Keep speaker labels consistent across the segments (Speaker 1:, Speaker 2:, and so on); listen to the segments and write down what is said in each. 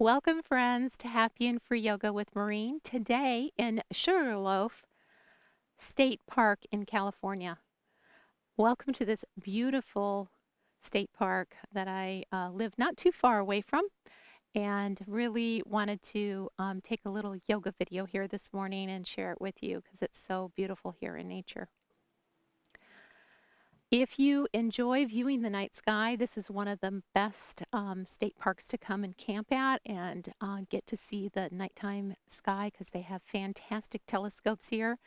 Speaker 1: Welcome, friends, to Happy and Free Yoga with Maureen. Today in Sugarloaf State Park in California. Welcome to this beautiful state park that I live not too far away from, and really wanted to take a little yoga video here this morning and share it with you because it's so beautiful here in nature. If you enjoy viewing the night sky, this is one of the best state parks to come and camp at and get to see the nighttime sky because they have fantastic telescopes here.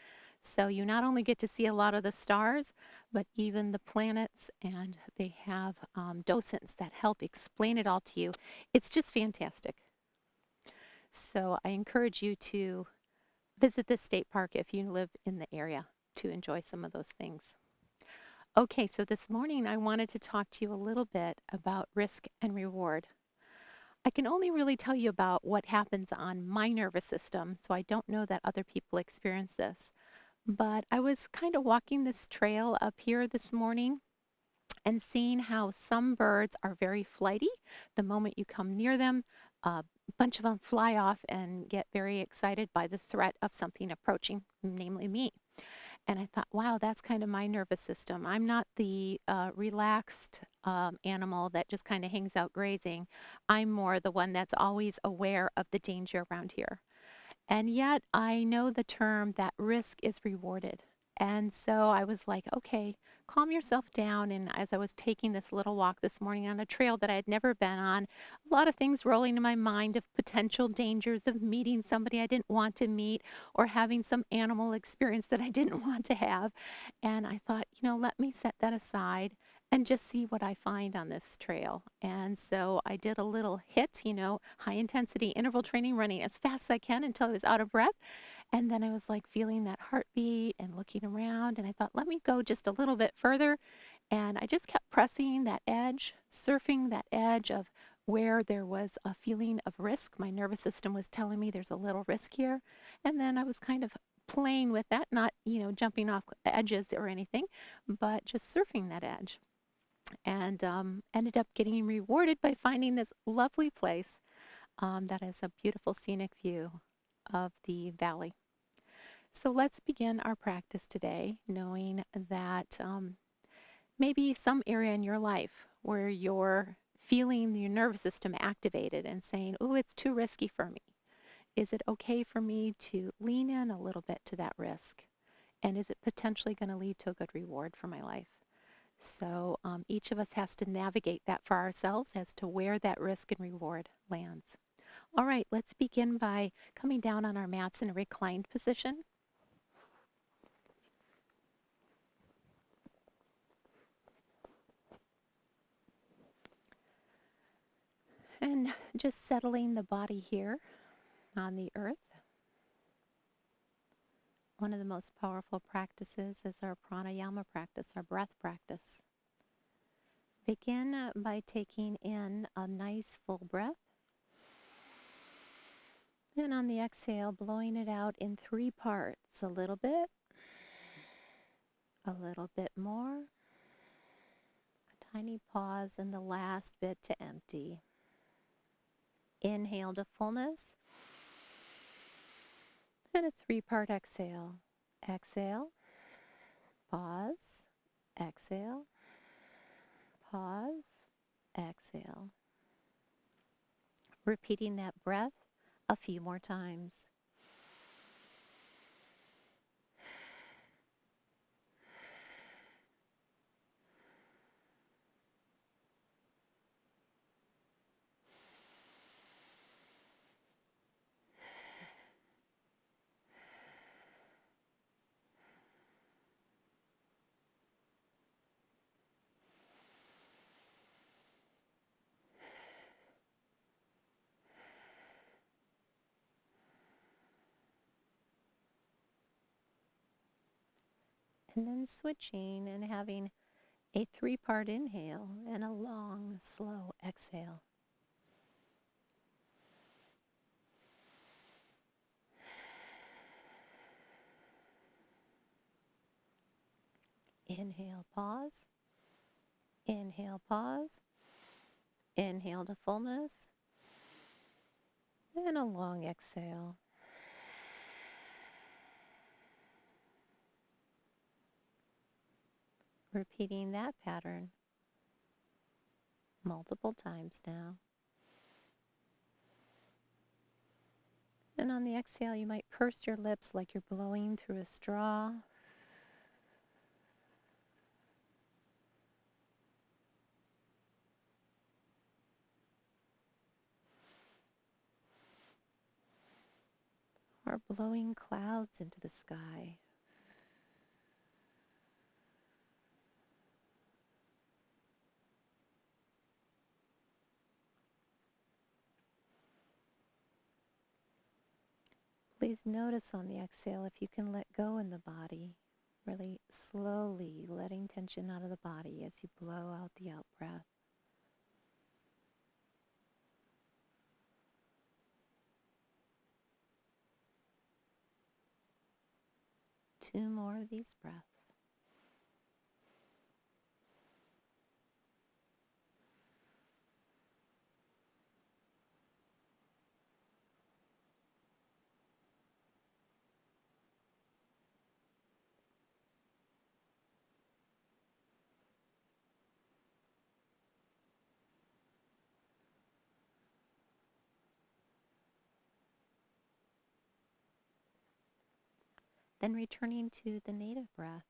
Speaker 1: So you not only get to see a lot of the stars, but even the planets, and they have docents that help explain it all to you. It's just fantastic. So I encourage you to visit this state park if you live in the area to enjoy some of those things. Okay, so this morning I wanted to talk to you a little bit about risk and reward. I can only really tell you about what happens on my nervous system, so I don't know that other people experience this. But I was kind of walking this trail up here this morning and seeing how some birds are very flighty. The moment you come near them, a bunch of them fly off and get very excited by the threat of something approaching, namely me. And I thought, wow, that's kind of my nervous system. I'm not the relaxed animal that just kind of hangs out grazing. I'm more the one that's always aware of the danger around here. And yet I know the term that risk is rewarded. And so I was like, okay, calm yourself down. And as I was taking this little walk this morning on a trail that I had never been on, a lot of things rolling in my mind of potential dangers of meeting somebody I didn't want to meet or having some animal experience that I didn't want to have. And I thought, let me set that aside and just see what I find on this trail. And so I did a little HIIT, high intensity interval training, running as fast as I can until I was out of breath. And then I was like feeling that heartbeat and looking around. And I thought, let me go just a little bit further. And I just kept pressing that edge, surfing that edge of where there was a feeling of risk. My nervous system was telling me there's a little risk here. And then I was kind of playing with that, not, jumping off edges or anything, but just surfing that edge. And ended up getting rewarded by finding this lovely place that has a beautiful scenic view of the valley. So let's begin our practice today, knowing that maybe some area in your life where you're feeling your nervous system activated and saying, oh, it's too risky for me. Is it okay for me to lean in a little bit to that risk? And is it potentially going to lead to a good reward for my life? So each of us has to navigate that for ourselves as to where that risk and reward lands. All right, let's begin by coming down on our mats in a reclined position. And just settling the body here on the earth. One of the most powerful practices is our pranayama practice, our breath practice. Begin by taking in a nice full breath. And on the exhale, blowing it out in 3 parts. A little bit more, a tiny pause, and the last bit to empty. Inhale to fullness, and a 3-part exhale. Exhale, pause, exhale, pause, exhale. Repeating that breath a few more times. And then switching and having a 3-part inhale and a long, slow exhale. Inhale, pause. Inhale, pause. Inhale to fullness. And a long exhale. Repeating that pattern multiple times now. And on the exhale, you might purse your lips like you're blowing through a straw. Or blowing clouds into the sky. Please notice on the exhale if you can let go in the body, really slowly letting tension out of the body as you blow out the out breath. 2 more of these breaths. Then returning to the native breath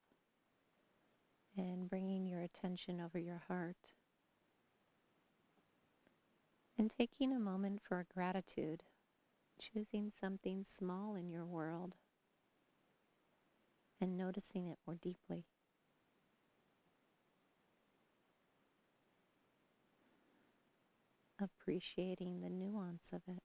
Speaker 1: and bringing your attention over your heart and taking a moment for gratitude, choosing something small in your world and noticing it more deeply. Appreciating the nuance of it.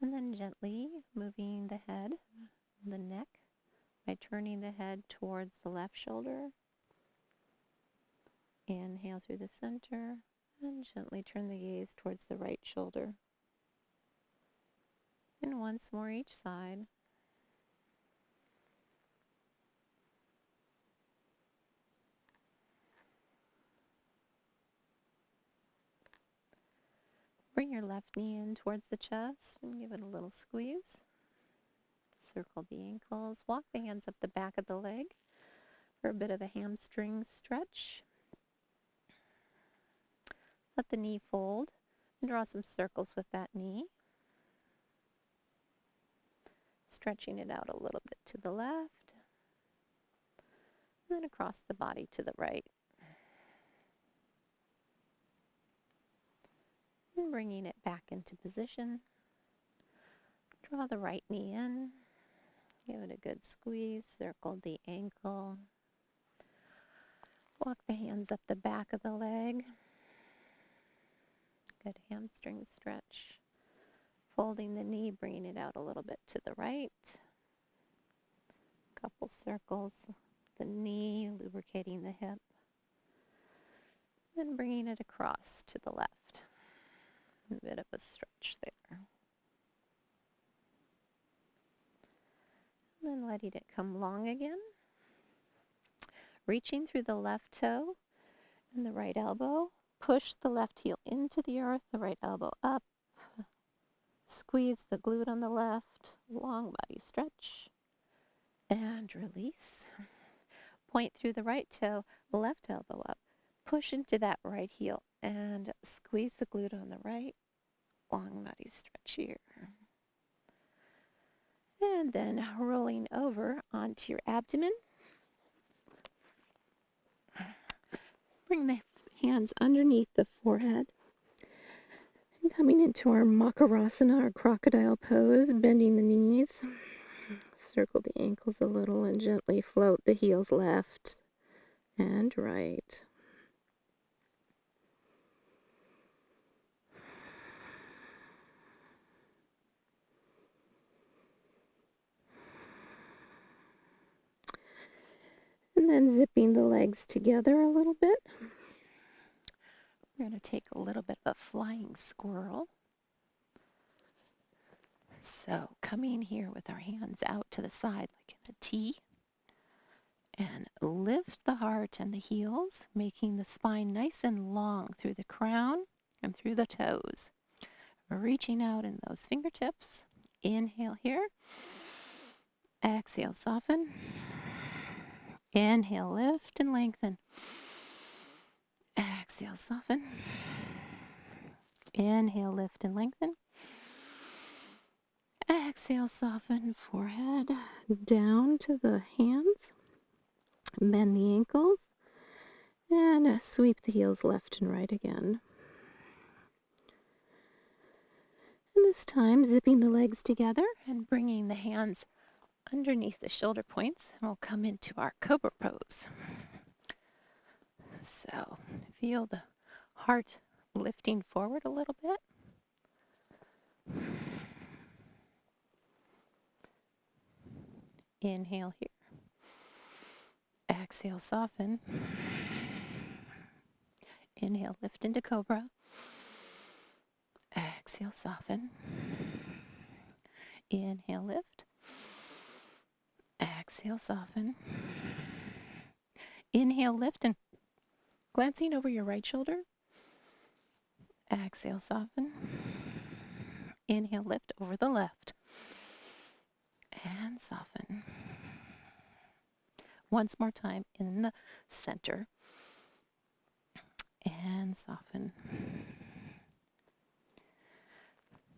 Speaker 1: And then gently moving the head, the neck, by turning the head towards the left shoulder. Inhale through the center and gently turn the gaze towards the right shoulder. And once more each side. Bring your left knee in towards the chest and give it a little squeeze. Circle the ankles. Walk the hands up the back of the leg for a bit of a hamstring stretch. Let the knee fold and draw some circles with that knee. Stretching it out a little bit to the left. And then across the body to the right. And bringing it back into position. Draw the right knee in. Give it a good squeeze. Circle the ankle. Walk the hands up the back of the leg. Good hamstring stretch. Folding the knee, bringing it out a little bit to the right. Couple circles. The knee, lubricating the hip. Then bringing it across to the left. A bit of a stretch there. And then letting it come long again. Reaching through the left toe and the right elbow. Push the left heel into the earth, the right elbow up. Squeeze the glute on the left. Long body stretch. And release. Point through the right toe, left elbow up. Push into that right heel and squeeze the glute on the right. Long body stretch here. And then rolling over onto your abdomen. Bring the hands underneath the forehead. And coming into our Makarasana, our crocodile pose, bending the knees. Circle the ankles a little and gently float the heels left and right. And then zipping the legs together a little bit. We're going to take a little bit of a flying squirrel. So coming here with our hands out to the side like in a T and lift the heart and the heels, making the spine nice and long through the crown and through the toes. Reaching out in those fingertips. Inhale here. Exhale, soften. Inhale, lift and lengthen. Exhale, soften. Inhale, lift and lengthen. Exhale, soften. Forehead down to the hands. Bend the ankles. And sweep the heels left and right again. And this time, zipping the legs together and bringing the hands underneath the shoulder points, and we'll come into our cobra pose. So feel the heart lifting forward a little bit. Inhale here. Exhale, soften. Inhale, lift into cobra. Exhale, soften. Inhale, lift. Exhale, soften. Inhale, lift, and glancing over your right shoulder. Exhale, soften. Inhale, lift over the left. And soften. Once more time in the center. And soften.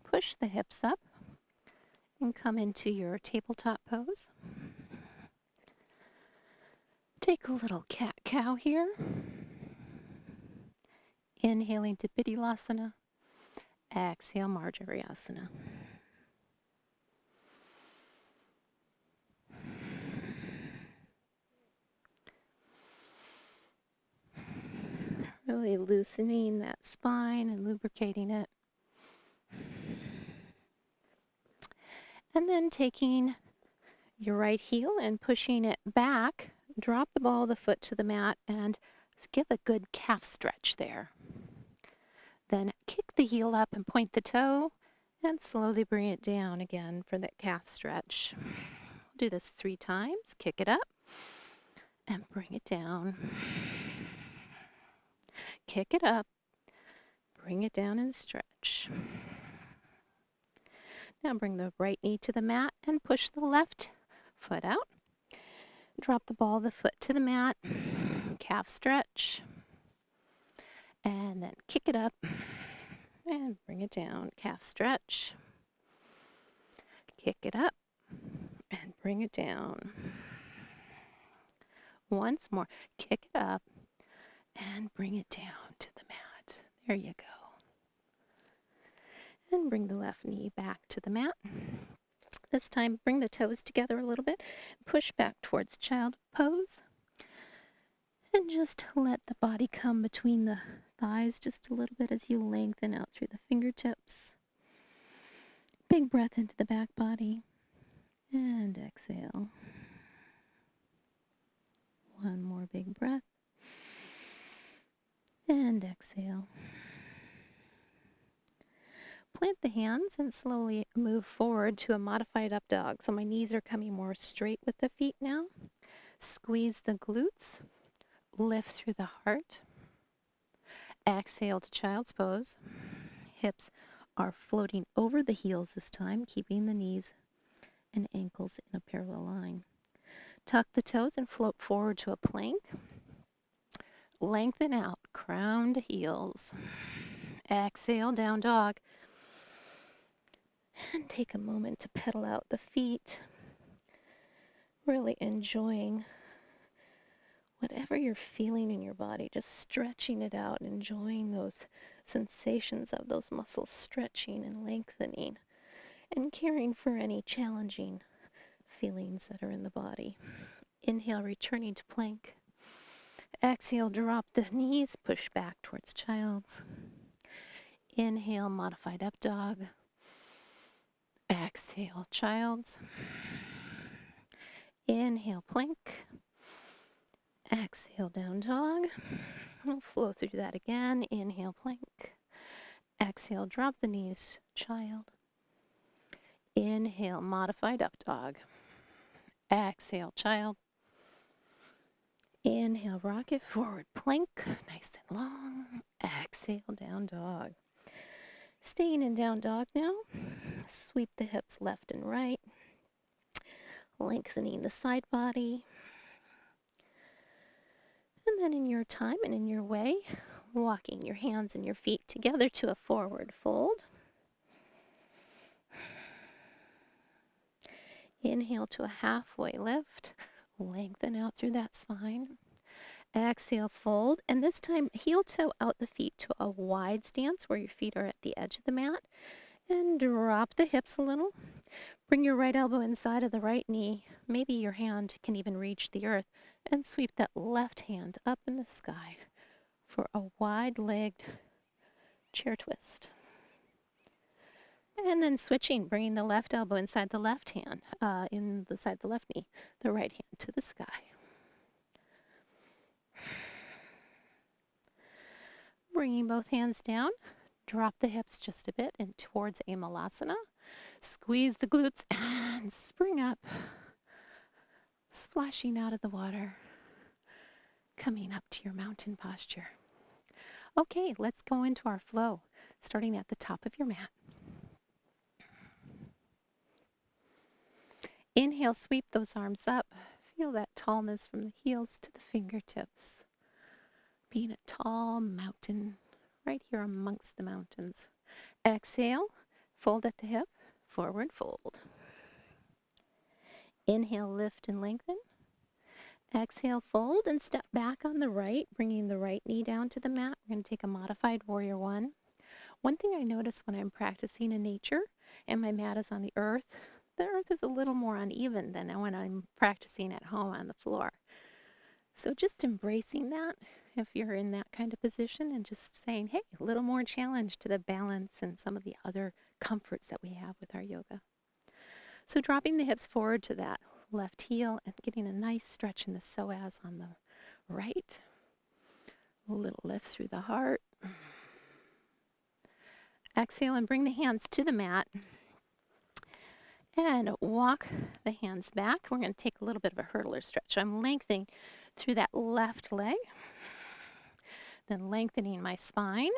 Speaker 1: Push the hips up and come into your tabletop pose. Take a little cat-cow here. Inhaling to Pidilasana. Exhale, Marjariasana. Really loosening that spine and lubricating it. And then taking your right heel and pushing it back, drop the ball of the foot to the mat and give a good calf stretch there. Then kick the heel up and point the toe and slowly bring it down again for that calf stretch. Do this 3 times. Kick it up and bring it down. Kick it up, bring it down and stretch. Now bring the right knee to the mat and push the left foot out. Drop the ball of the foot to the mat, calf stretch, and then kick it up and bring it down, calf stretch. Kick it up and bring it down. Once more, kick it up and bring it down to the mat. There you go. And bring the left knee back to the mat. This time, bring the toes together a little bit. Push back towards child pose. And just let the body come between the thighs just a little bit as you lengthen out through the fingertips. Big breath into the back body. And exhale. One more big breath. And exhale. Plant the hands and slowly move forward to a modified up dog. So my knees are coming more straight with the feet now. Squeeze the glutes. Lift through the heart. Exhale to child's pose. Hips are floating over the heels this time, keeping the knees and ankles in a parallel line. Tuck the toes and float forward to a plank. Lengthen out, crown to heels. Exhale, down dog. And take a moment to pedal out the feet. Really enjoying whatever you're feeling in your body, just stretching it out, enjoying those sensations of those muscles stretching and lengthening, and caring for any challenging feelings that are in the body. Inhale, returning to plank. Exhale, drop the knees, push back towards child's. Inhale, modified up dog. Exhale, child's. Inhale, plank. Exhale, down dog. We'll flow through that again. Inhale, plank. Exhale, drop the knees, child. Inhale, modified up dog. Exhale, child. Inhale, rocket forward plank, nice and long. Exhale, down dog. Staying in down dog now. Sweep the hips left and right, lengthening the side body. And then in your time and in your way, walking your hands and your feet together to a forward fold. Inhale to a halfway lift. Lengthen out through that spine. Exhale, fold. And this time, heel toe out the feet to a wide stance where your feet are at the edge of the mat. And drop the hips a little. Bring your right elbow inside of the right knee. Maybe your hand can even reach the earth. And sweep that left hand up in the sky for a wide-legged chair twist. And then switching, bringing the left elbow inside the left hand, in the side of the left knee, the right hand to the sky. Bringing both hands down, drop the hips just a bit and towards a malasana. Squeeze the glutes and spring up, splashing out of the water, coming up to your mountain posture. Okay, let's go into our flow, starting at the top of your mat. Inhale, sweep those arms up. Feel that tallness from the heels to the fingertips. Being a tall mountain right here amongst the mountains. Exhale, fold at the hip, forward fold. Inhale, lift and lengthen. Exhale, fold and step back on the right, bringing the right knee down to the mat. We're going to take a modified warrior one. One thing I notice when I'm practicing in nature and my mat is on the earth is a little more uneven than when I'm practicing at home on the floor. So just embracing that if you're in that kind of position and just saying, hey, a little more challenge to the balance and some of the other comforts that we have with our yoga. So dropping the hips forward to that left heel and getting a nice stretch in the psoas on the right. A little lift through the heart. Exhale and bring the hands to the mat. And walk the hands back. We're going to take a little bit of a hurdler stretch. I'm lengthening through that left leg. Then lengthening my spine.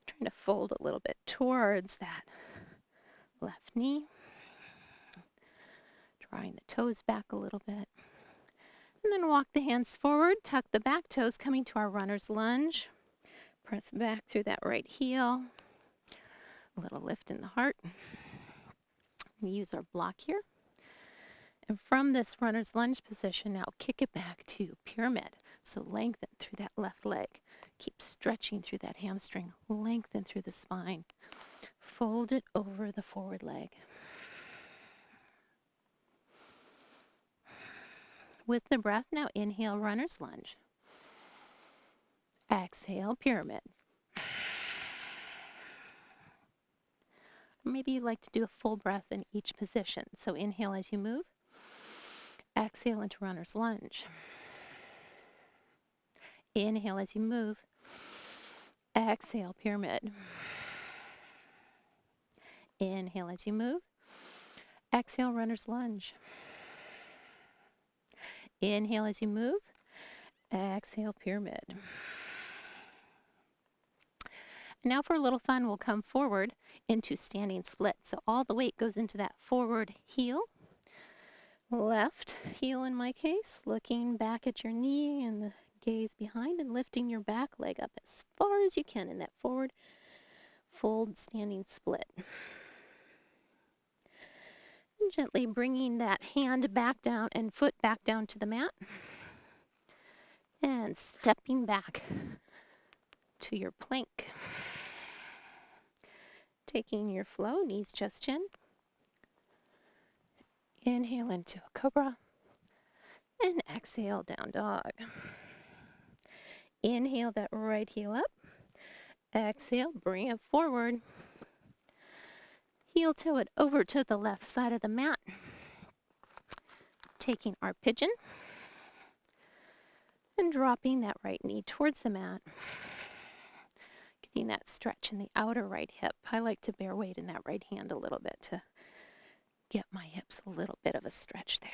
Speaker 1: Trying to fold a little bit towards that left knee. Drawing the toes back a little bit. And then walk the hands forward. Tuck the back toes, coming to our runner's lunge. Press back through that right heel. A little lift in the heart. We use our block here. And from this runner's lunge position, now kick it back to pyramid. So lengthen through that left leg. Keep stretching through that hamstring. Lengthen through the spine. Fold it over the forward leg. With the breath, now inhale, runner's lunge. Exhale, pyramid. Maybe you'd like to do a full breath in each position. So inhale as you move. Exhale into runner's lunge. Inhale as you move. Exhale, pyramid. Inhale as you move. Exhale, runner's lunge. Inhale as you move. Exhale, pyramid. Now for a little fun, we'll come forward into standing split. So all the weight goes into that forward heel. Left heel in my case, looking back at your knee and the gaze behind and lifting your back leg up as far as you can in that forward fold standing split. And gently bringing that hand back down and foot back down to the mat. And stepping back to your plank. Taking your flow, knees, chest, chin. Inhale into a cobra. And exhale, down dog. Inhale that right heel up. Exhale, bring it forward. Heel toe it over to the left side of the mat. Taking our pigeon. And dropping that right knee towards the mat. Getting that stretch in the outer right hip. I like to bear weight in that right hand a little bit to get my hips a little bit of a stretch there.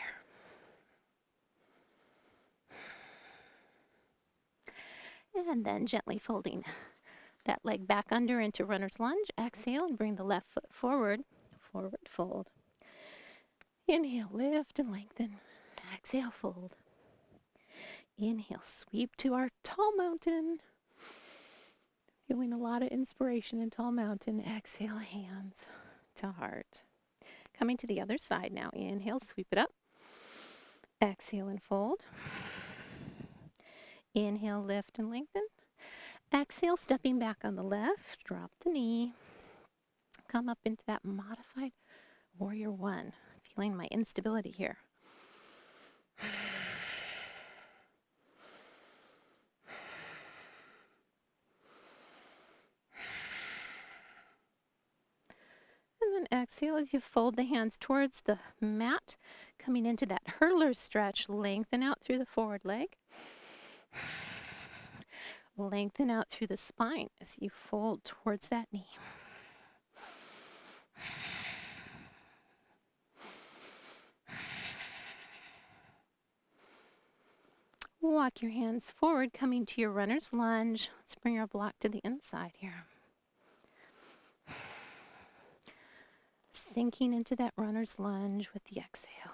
Speaker 1: And then gently folding that leg back under into runner's lunge. Exhale and bring the left foot forward. Forward fold. Inhale, lift and lengthen. Exhale, fold. Inhale, sweep to our tall mountain. Feeling a lot of inspiration in tall mountain. Exhale, hands to heart. Coming to the other side now. Inhale, sweep it up. Exhale and fold. Inhale, lift and lengthen. Exhale, stepping back on the left. Drop the knee. Come up into that modified warrior one. Feeling my instability here. And then exhale as you fold the hands towards the mat, coming into that hurdler stretch. Lengthen out through the forward leg. Lengthen out through the spine as you fold towards that knee. Walk your hands forward, coming to your runner's lunge. Let's bring our block to the inside here. Sinking into that runner's lunge with the exhale.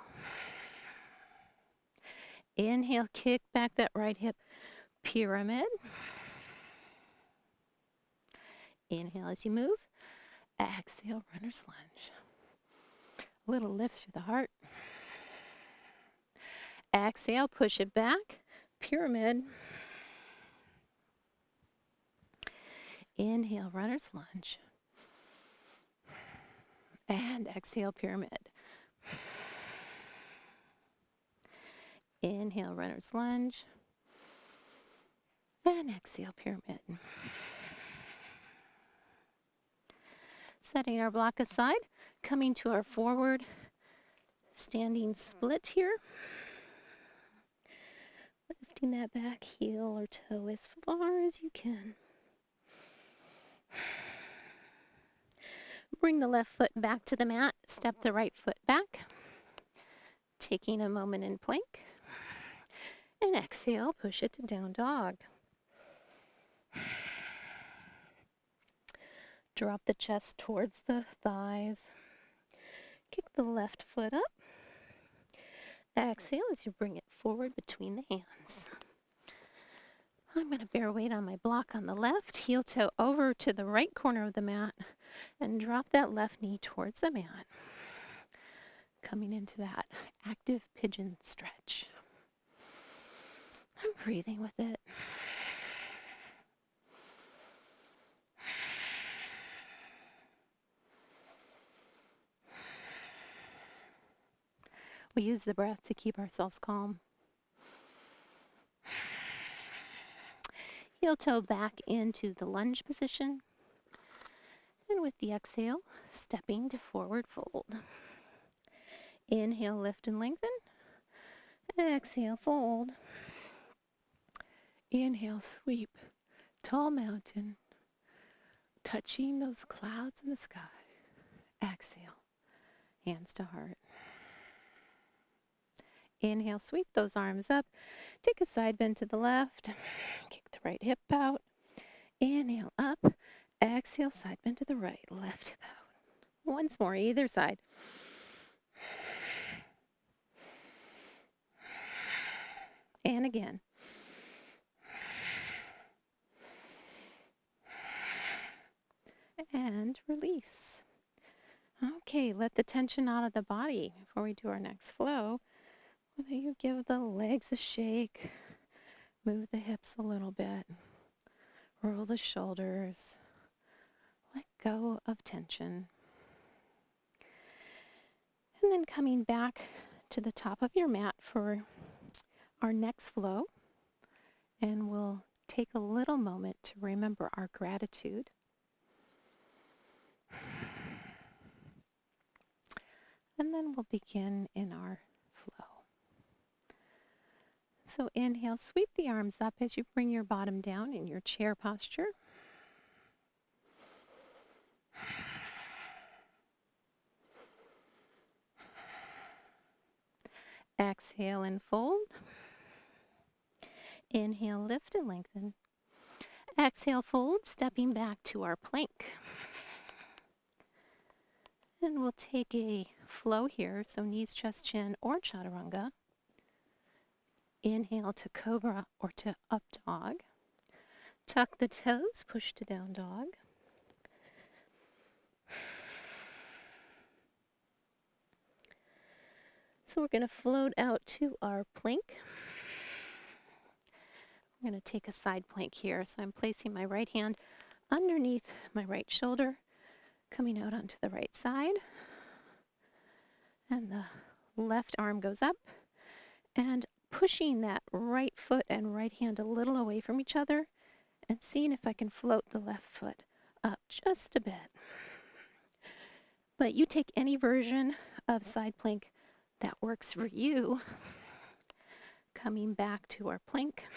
Speaker 1: Inhale, kick back that right hip, pyramid. Inhale as you move. Exhale, runner's lunge. A little lift through the heart. Exhale, push it back, pyramid. Inhale, runner's lunge. And exhale, pyramid. Inhale, runner's lunge. And exhale, pyramid. Setting our block aside, coming to our forward standing split here. Lifting that back heel or toe as far as you can. Bring the left foot back to the mat. Step the right foot back. Taking a moment in plank. And exhale, push it to down dog. Drop the chest towards the thighs. Kick the left foot up. Exhale as you bring it forward between the hands. I'm going to bear weight on my block on the left, heel toe over to the right corner of the mat, and drop that left knee towards the mat. Coming into that active pigeon stretch. I'm breathing with it. We use the breath to keep ourselves calm. Heel toe back into the lunge position. And with the exhale, stepping to forward fold. Inhale, lift and lengthen. Exhale, fold. Inhale, sweep. Tall mountain. Touching those clouds in the sky. Exhale, hands to heart. Inhale, sweep those arms up. Take a side bend to the left. Kick the right hip out. Inhale, up. Exhale, side bend to the right. Left hip out. Once more, either side. And again. And release. Okay, let the tension out of the body before we do our next flow. Whether you give the legs a shake, move the hips a little bit, roll the shoulders, let go of tension. And then coming back to the top of your mat for our next flow. And we'll take a little moment to remember our gratitude. And then we'll begin in our flow. So inhale, sweep the arms up as you bring your bottom down in your chair posture. Exhale and fold. Inhale, lift and lengthen. Exhale, fold, stepping back to our plank. And we'll take a flow here, so knees, chest, chin, or chaturanga. Inhale to cobra or to up dog. Tuck the toes, push to down dog. So we're going to float out to our plank. I'm going to take a side plank here. So I'm placing my right hand underneath my right shoulder, coming out onto the right side. And the left arm goes up and pushing that right foot and right hand a little away from each other and seeing if I can float the left foot up just a bit. But you take any version of side plank that works for you. Coming back to our plank.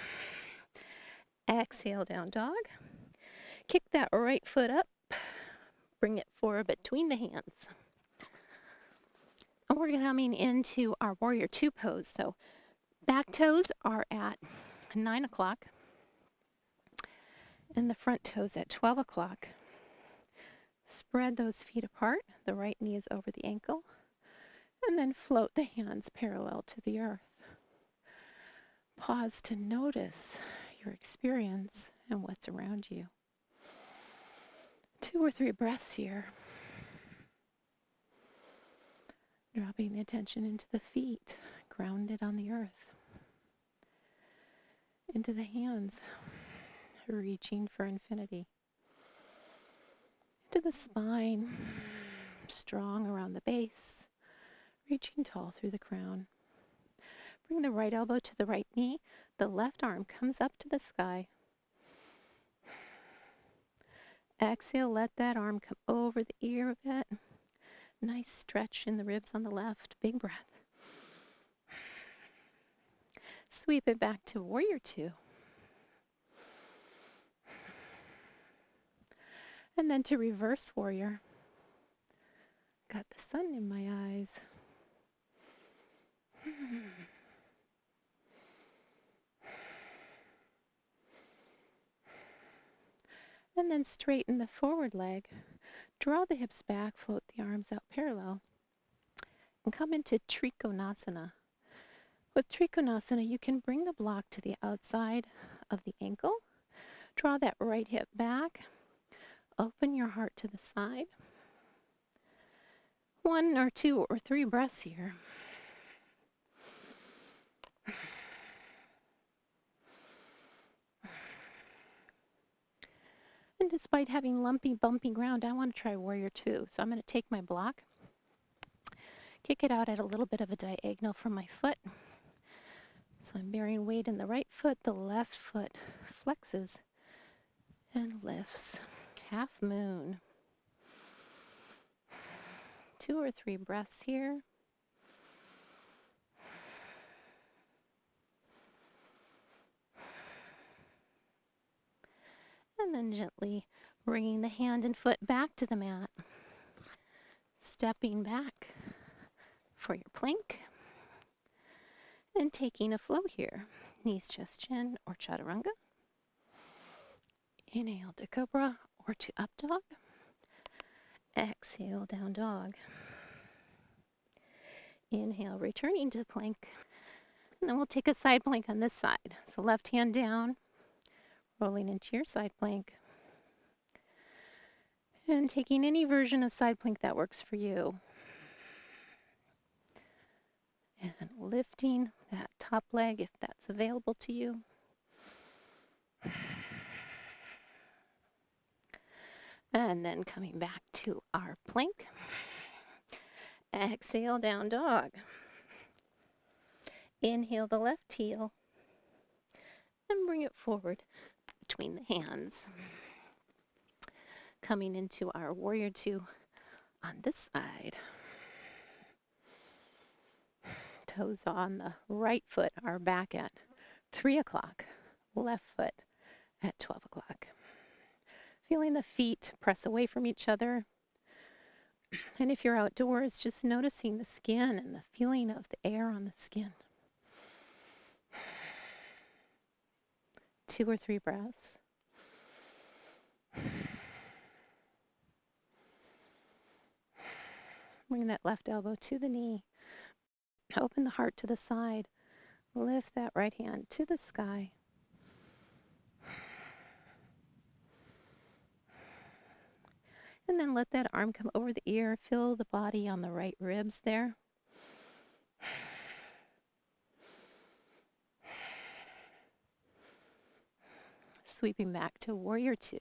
Speaker 1: Exhale, down dog. Kick that right foot up. Bring it forward between the hands. And we're coming into our warrior two pose. So back toes are at 9 o'clock. And the front toes at 12 o'clock. Spread those feet apart. The right knee is over the ankle. And then float the hands parallel to the earth. Pause to notice your experience and what's around you. 2 or 3 breaths here. Dropping the attention into the feet, grounded on the earth. Into the hands, reaching for infinity. Into the spine, strong around the base, reaching tall through the crown. Bring the right elbow to the right knee. The left arm comes up to the sky. Exhale, let that arm come over the ear a bit. Nice stretch in the ribs on the left. Big breath. Sweep it back to warrior two. And then to reverse warrior. Got the sun in my eyes. And then straighten the forward leg. Draw the hips back, float the arms out parallel. And come into Trikonasana. With Trikonasana, you can bring the block to the outside of the ankle. Draw that right hip back. Open your heart to the side. 1 or 2 or 3 breaths here. And despite having lumpy, bumpy ground, I want to try warrior two. So I'm going to take my block, kick it out at a little bit of a diagonal from my foot. So I'm bearing weight in the right foot. The left foot flexes and lifts. Half moon. 2 or 3 breaths here. And then gently bringing the hand and foot back to the mat. Stepping back for your plank. And taking a flow here. Knees, chest, chin, or chaturanga. Inhale to cobra or to up dog. Exhale, down dog. Inhale, returning to plank. And then we'll take a side plank on this side. So left hand down, rolling into your side plank. And taking any version of side plank that works for you. And lifting that top leg if that's available to you. And then coming back to our plank. Exhale, down dog. Inhale the left heel. And bring it forward between the hands. Coming into our warrior two on this side. Toes on the right foot are back at 3 o'clock. Left foot at 12 o'clock. Feeling the feet press away from each other. And if you're outdoors, just noticing the skin and the feeling of the air on the skin. 2 or 3 breaths. Bring that left elbow to the knee. Open the heart to the side. Lift that right hand to the sky. And then let that arm come over the ear. Feel the body on the right ribs there. Sweeping back to Warrior Two.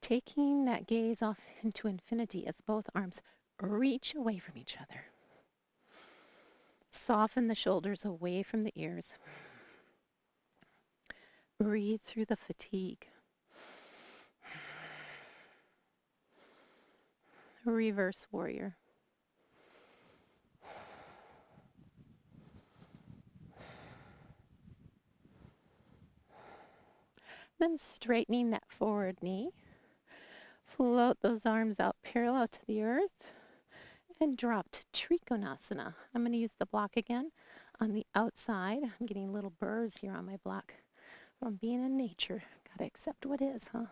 Speaker 1: Taking that gaze off into infinity as both arms reach away from each other. Soften the shoulders away from the ears. Breathe through the fatigue. Reverse warrior. Then straightening that forward knee. Float those arms out parallel to the earth and drop to Trikonasana. I'm going to use the block again on the outside. I'm getting little burrs here on my block from being in nature. Got to accept what is, huh?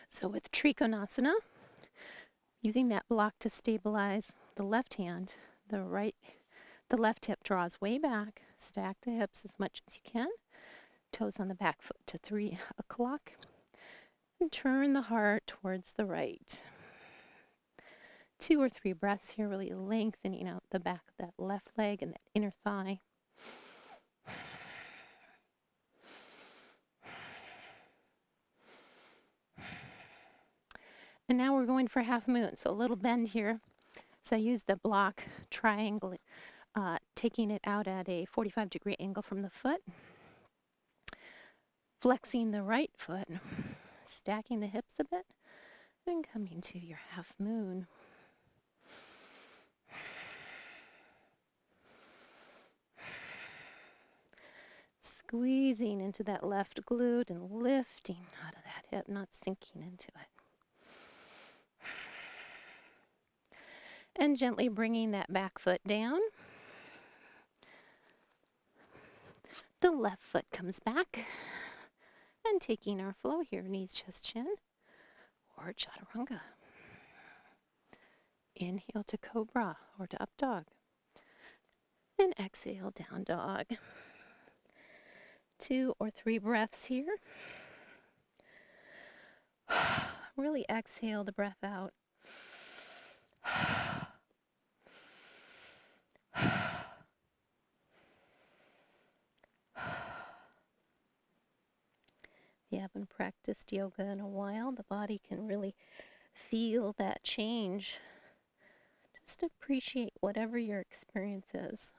Speaker 1: So with Trikonasana, using that block to stabilize the left hand, the left hip draws way back. Stack the hips as much as you can. Toes on the back foot to 3 o'clock. And turn the heart towards the right. 2 or 3 breaths here, really lengthening out the back of that left leg and that inner thigh. And now we're going for half moon, so a little bend here. So I use the block triangle, taking it out at a 45-degree angle from the foot. Flexing the right foot, stacking the hips a bit, and coming to your half moon. Squeezing into that left glute and lifting out of that hip, not sinking into it. And gently bringing that back foot down. The left foot comes back. And taking our flow here, knees, chest, chin, or chaturanga. Inhale to cobra or to up dog. And exhale, down dog. 2 or 3 breaths here. Really exhale the breath out. If you haven't practiced yoga in a while, the body can really feel that change. Just appreciate whatever your experience is.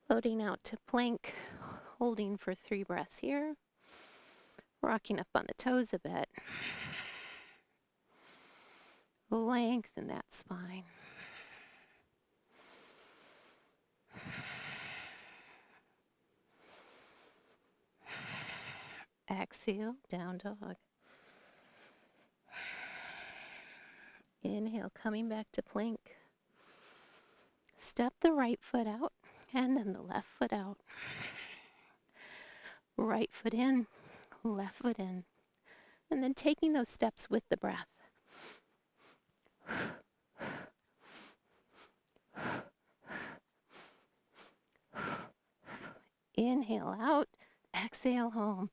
Speaker 1: Floating out to plank, holding for 3 breaths here. Rocking up on the toes a bit. Lengthen that spine. Exhale, down dog. Inhale, coming back to plank. Step the right foot out and then the left foot out. Right foot in, left foot in. And then taking those steps with the breath. Inhale out, exhale home.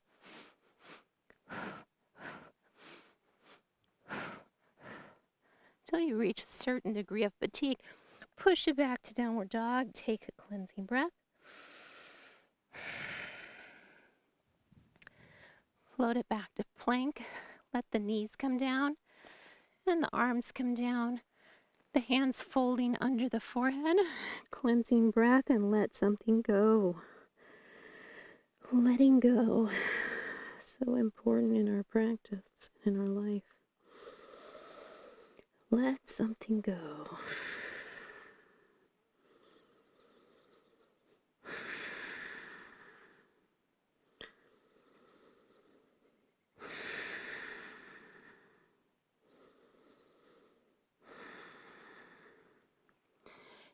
Speaker 1: Until you reach a certain degree of fatigue, push it back to downward dog. Take a cleansing breath. Float it back to plank. Let the knees come down and the arms come down. The hands folding under the forehead. Cleansing breath and let something go. Letting go. So important in our practice, in our life. Let something go.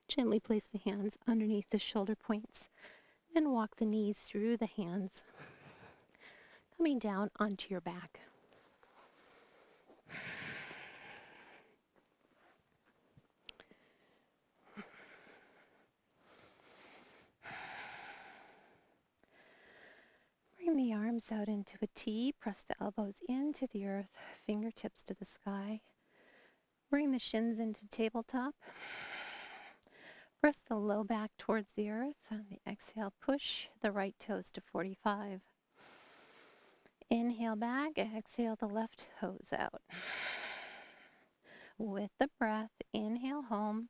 Speaker 1: Gently place the hands underneath the shoulder points and walk the knees through the hands. coming down onto your back. Bring the arms out into a T, press the elbows into the earth, fingertips to the sky. Bring the shins into tabletop. Press the low back towards the earth. On the exhale, push the right toes to 45. Inhale back, exhale the left toes out. With the breath, inhale home,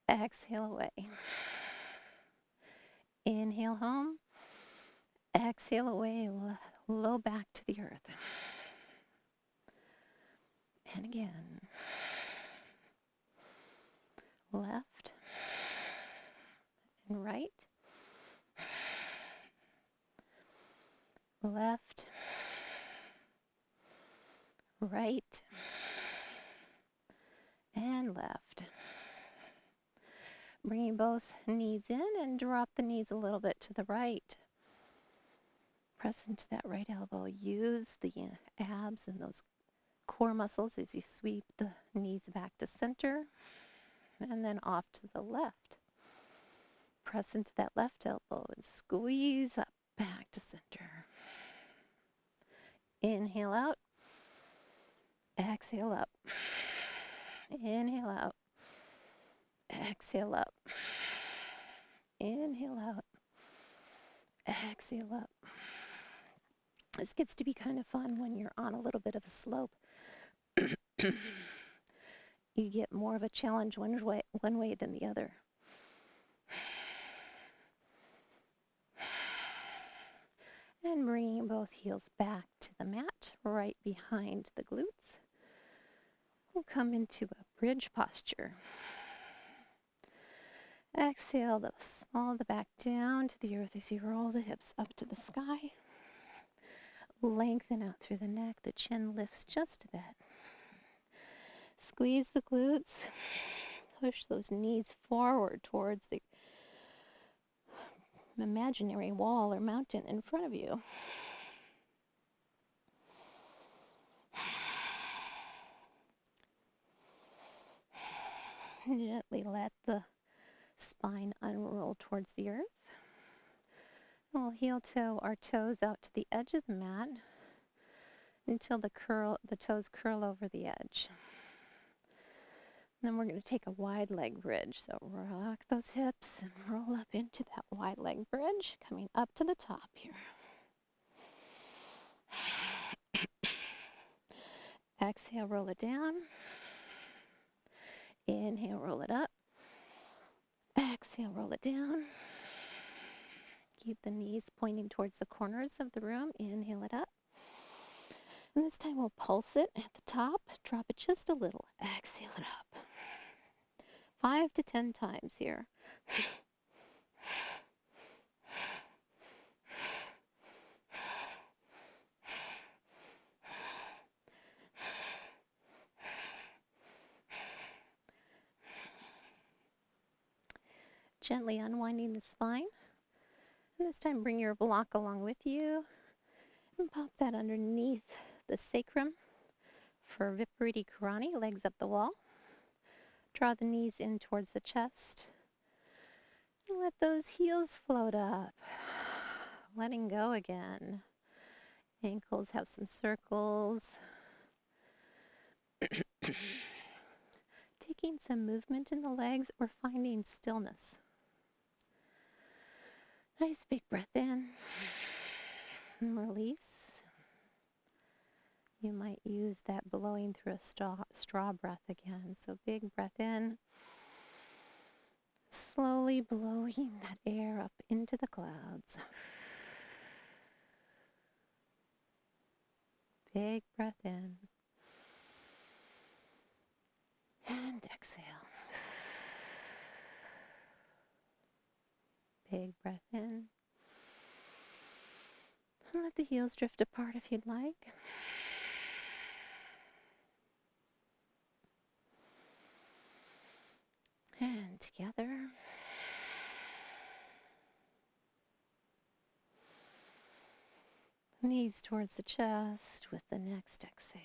Speaker 1: exhale away. Inhale home, exhale away, low back to the earth. And again. Left and right. Left, right, and left. Bringing both knees in and drop the knees a little bit to the right. Press into that right elbow. Use the abs and those core muscles as you sweep the knees back to center and then off to the left. Press into that left elbow and squeeze up back to center. Inhale out, exhale up. Inhale out, exhale up. Inhale out, exhale up. This gets to be kind of fun when you're on a little bit of a slope. You get more of a challenge one way than the other. And bringing both heels back to the mat, right behind the glutes. We'll come into a bridge posture. Exhale the small of the back down to the earth as you roll the hips up to the sky. Lengthen out through the neck, the chin lifts just a bit. Squeeze the glutes, push those knees forward towards the imaginary wall or mountain in front of you. Gently let the spine unroll towards the earth. And we'll heel toe our toes out to the edge of the mat until the toes curl over the edge. And then we're going to take a wide leg bridge. So rock those hips and roll up into that wide leg bridge, coming up to the top here. Exhale, roll it down. Inhale, roll it up. Exhale, roll it down. Keep the knees pointing towards the corners of the room. Inhale it up. And this time we'll pulse it at the top. Drop it just a little. Exhale it up. 5 to 10 times here. Gently unwinding the spine. And this time bring your block along with you and pop that underneath the sacrum for Viparita Karani, legs up the wall. Draw the knees in towards the chest. And let those heels float up. Letting go again. Ankles have some circles. Taking some movement in the legs or finding stillness. Nice big breath in and release. You might use that blowing through a straw breath again. So big breath in. Slowly blowing that air up into the clouds. Big breath in. And exhale. Big breath in. And let the heels drift apart if you'd like. And together. Knees towards the chest with the next exhale.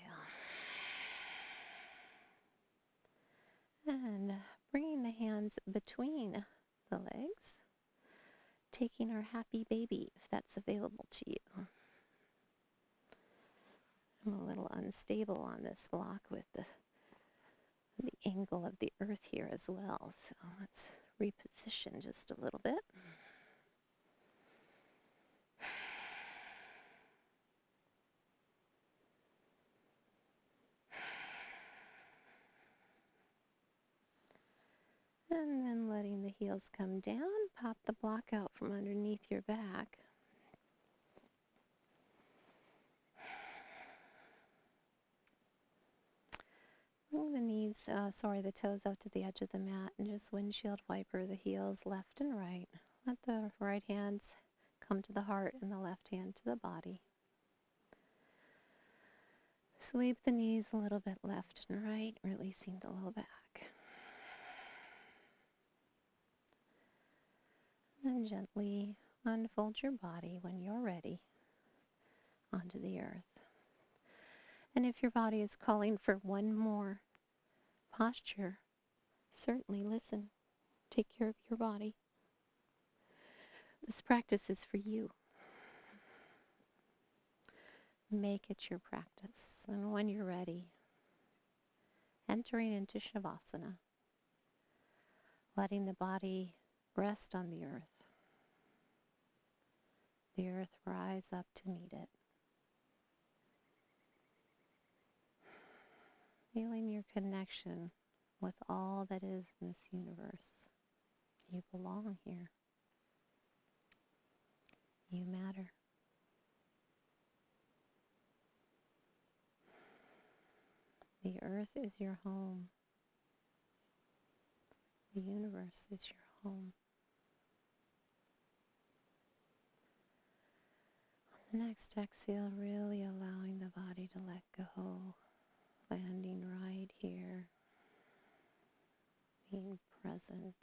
Speaker 1: And bringing the hands between the legs, taking our happy baby if that's available to you. I'm a little unstable on this block with the angle of the earth here as well. So let's reposition just a little bit. And then letting the heels come down, pop the block out from underneath your back. Bring the knees, the toes out to the edge of the mat and just windshield wiper the heels left and right. Let the right hands come to the heart and the left hand to the body. Sweep the knees a little bit left and right, releasing the low back. Then gently unfold your body when you're ready onto the earth. And if your body is calling for one more posture, certainly listen. Take care of your body. This practice is for you. Make it your practice. And when you're ready, entering into Savasana, letting the body rest on the earth rise up to meet it. Feeling your connection with all that is in this universe. You belong here. You matter. The earth is your home. The universe is your home. On the next exhale, really allowing the body to let go, landing right here, being present,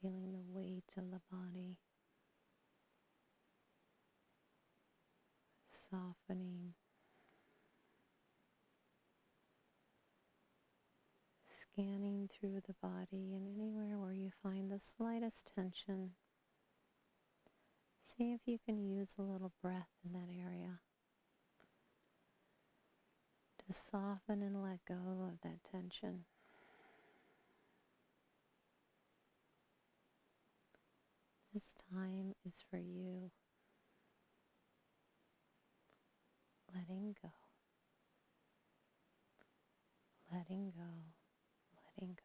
Speaker 1: feeling the weight of the body, softening, scanning through the body, and anywhere where you find the slightest tension, see if you can use a little breath in that area to soften and let go of that tension. This time is for you. Letting go. Letting go. Letting go.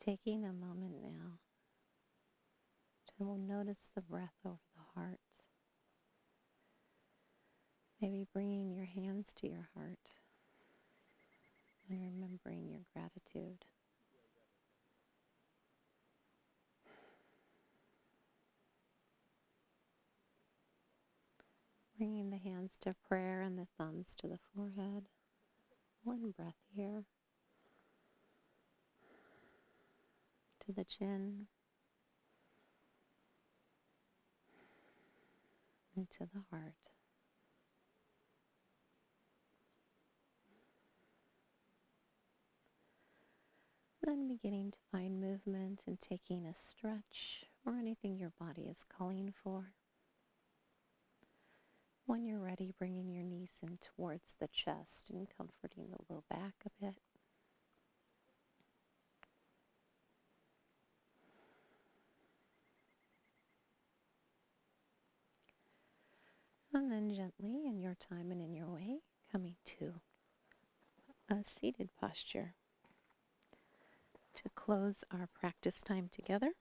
Speaker 1: Taking a moment now to notice the breath over the heart. Maybe bringing your hands to your heart and remembering your gratitude. Bringing the hands to prayer and the thumbs to the forehead. One breath here. To the chin. And to the heart. Then beginning to find movement and taking a stretch or anything your body is calling for. When you're ready, bringing your knees in towards the chest and comforting the low back a bit. And then gently, in your time and in your way, coming to a seated posture to close our practice time together.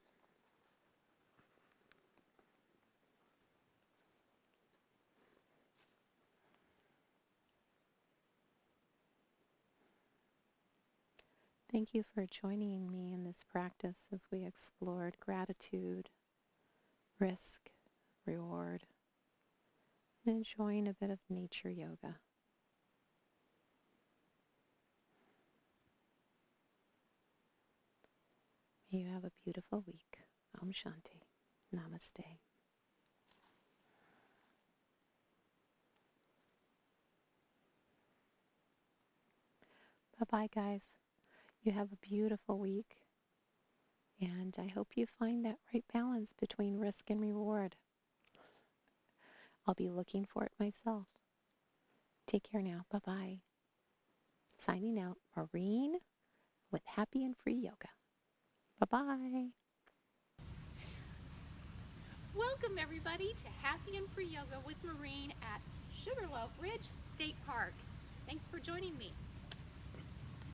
Speaker 1: Thank you for joining me in this practice as we explored gratitude, risk, reward, and enjoying a bit of nature yoga. May you have a beautiful week. Om Shanti. Namaste. Bye-bye, guys. You have a beautiful week. And I hope you find that right balance between risk and reward. I'll be looking for it myself. Take care now. Bye-bye. Signing out, Maureen with Happy and Free Yoga. Bye-bye. Welcome, everybody, to Happy and Free Yoga with Maureen at Sugarloaf Ridge State Park. Thanks for joining me.